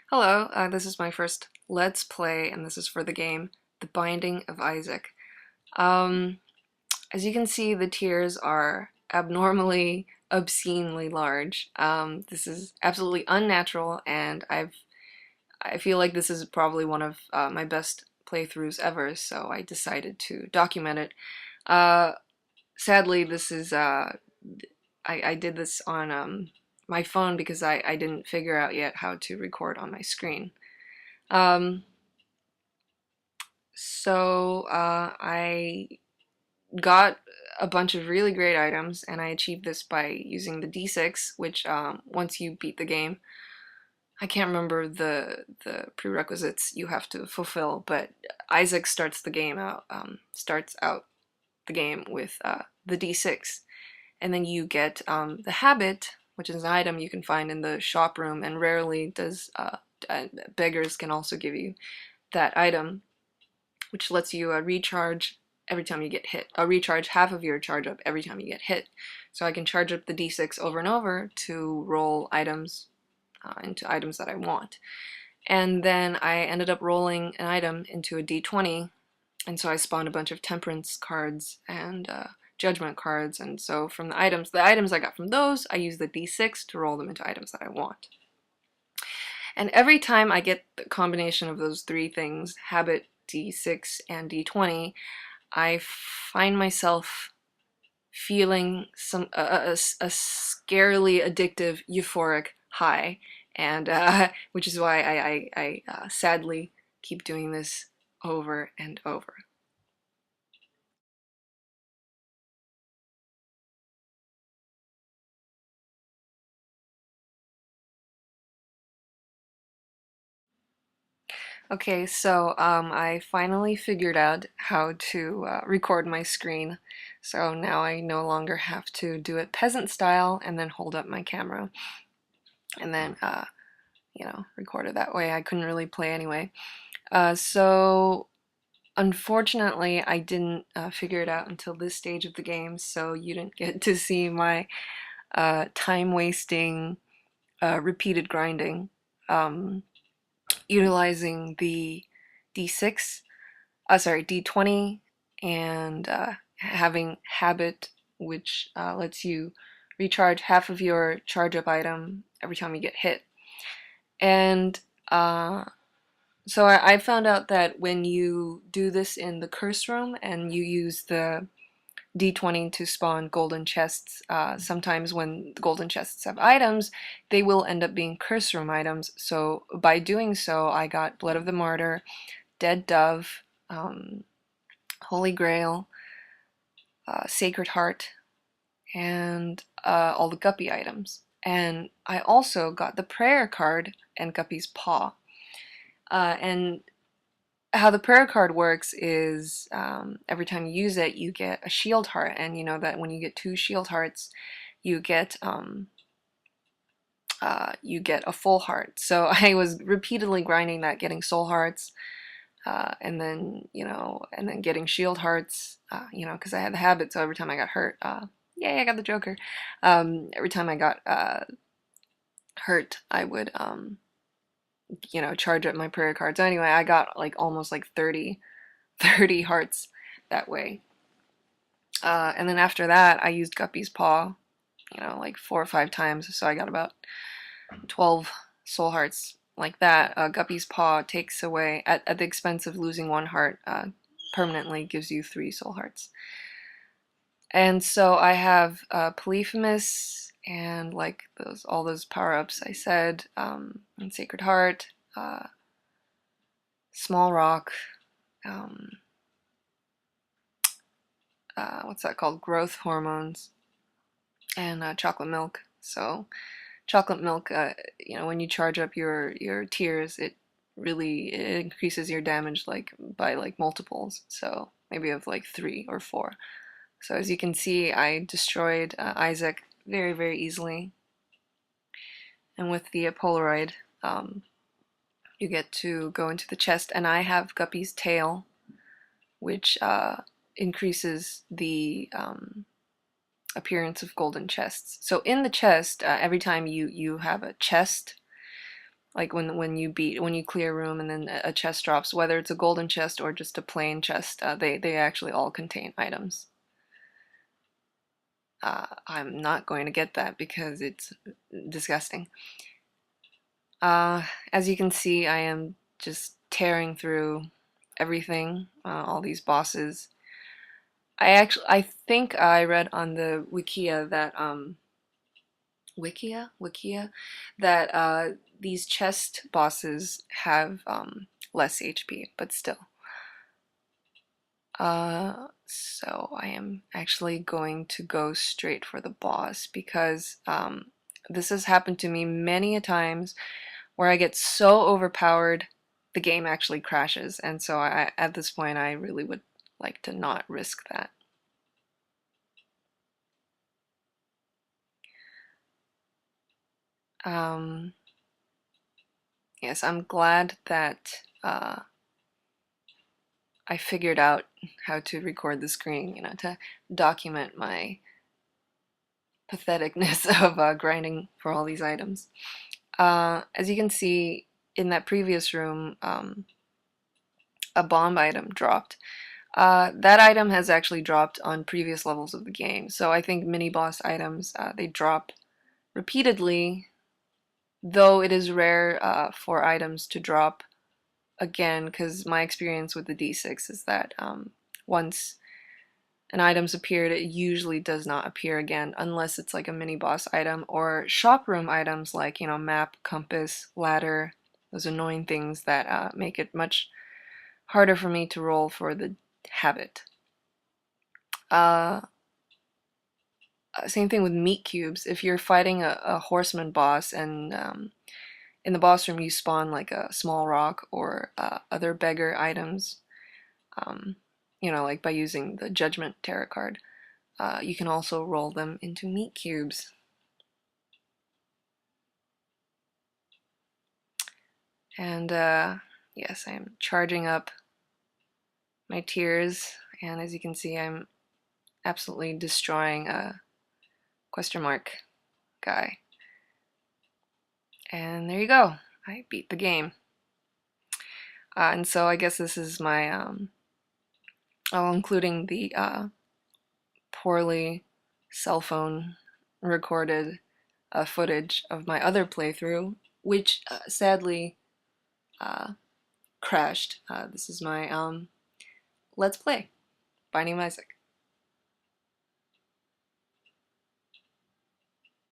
Hello, this is my first Let's Play, and this is for the game The Binding of Isaac. Um, as you can see, the tears are abnormally, obscenely large. This is absolutely unnatural, and I feel like this is probably one of my best playthroughs ever, so I decided to document it. Uh, Sadly, this is I did this on my phone because I didn't figure out yet how to record on my screen. Um, I got a bunch of really great items, and I achieved this by using the D6, which once you beat the game, I can't remember the prerequisites you have to fulfill, but Isaac starts out the game with the D6, and then you get the habit, which is an item you can find in the shop room, and rarely does beggars can also give you that item, which lets you recharge every time you get hit. Recharge half of your charge up every time you get hit. So I can charge up the d6 over and over to roll items into items that I want. And then I ended up rolling an item into a d20, and so I spawned a bunch of temperance cards and judgment cards, and so from the items I got from those, I use the d6 to roll them into items that I want. And every time I get the combination of those three things, habit, d6, and d20, I find myself feeling a scarily addictive euphoric high, and which is why I sadly keep doing this over and over. Okay, so I finally figured out how to record my screen. So now I no longer have to do it peasant style and then hold up my camera and then, record it that way. I couldn't really play anyway. So unfortunately, I didn't figure it out until this stage of the game, so you didn't get to see my time-wasting, repeated grinding. Um, Utilizing the D6, D20, and having Habit, which lets you recharge half of your charge up item every time you get hit. And so I found out that when you do this in the curse room and you use the D20 to spawn golden chests, sometimes when the golden chests have items, they will end up being curse room items. So by doing so, I got Blood of the Martyr, Dead Dove, Holy Grail, Sacred Heart, and all the Guppy items. And I also got the prayer card and Guppy's Paw. And how the prayer card works is every time you use it, you get a shield heart, and you know that when you get 2 shield hearts, you get a full heart. So I was repeatedly grinding that, getting soul hearts, and then getting shield hearts, because I had the habit. So every time I got hurt, yay, I got the Joker. Every time I got hurt, I would charge up my prayer cards. So anyway, I got like almost like 30 hearts that way. And then after that, I used Guppy's Paw, like 4 or 5 times, so I got about 12 soul hearts like that. Guppy's Paw takes away, at the expense of losing 1 heart, permanently gives you 3 soul hearts. And so I have Polyphemus and like all those power-ups I said, and Sacred Heart, Small Rock, what's that called? Growth hormones, and chocolate milk. So chocolate milk, when you charge up your tears, it increases your damage by multiples. So maybe of 3 or 4. So as you can see, I destroyed Isaac very, very easily. And with the Polaroid, you get to go into the chest, and I have Guppy's tail, which increases the appearance of golden chests. So in the chest, every time you have a chest, Like when you clear a room and then a chest drops, whether it's a golden chest or just a plain chest, they actually all contain items. I'm not going to get that because it's disgusting. As you can see, I am just tearing through everything, all these bosses. I think I read on the Wikia that Wikia that these chest bosses have less HP, but still. So I am actually going to go straight for the boss because this has happened to me many a times where I get so overpowered the game actually crashes, and so at this point I really would like to not risk that. Um, yes, I'm glad that I figured out how to record the screen, to document my patheticness of grinding for all these items. As you can see in that previous room, a bomb item dropped. That item has actually dropped on previous levels of the game, so I think mini boss items, they drop repeatedly, though it is rare for items to drop again, because my experience with the D6 is that once an item's appeared, it usually does not appear again unless it's like a mini boss item or shop room items like, map, compass, ladder, those annoying things that make it much harder for me to roll for the habit. Same thing with meat cubes. If you're fighting a horseman boss and in the boss room you spawn like a small rock or other beggar items, um, like by using the Judgment Tarot card, you can also roll them into meat cubes. And yes, I'm charging up my tears, and as you can see, I'm absolutely destroying a question mark guy. And there you go. I beat the game. And so I guess this is my, including the poorly cell phone recorded footage of my other playthrough, which sadly crashed. This is my Let's Play, Binding of Isaac.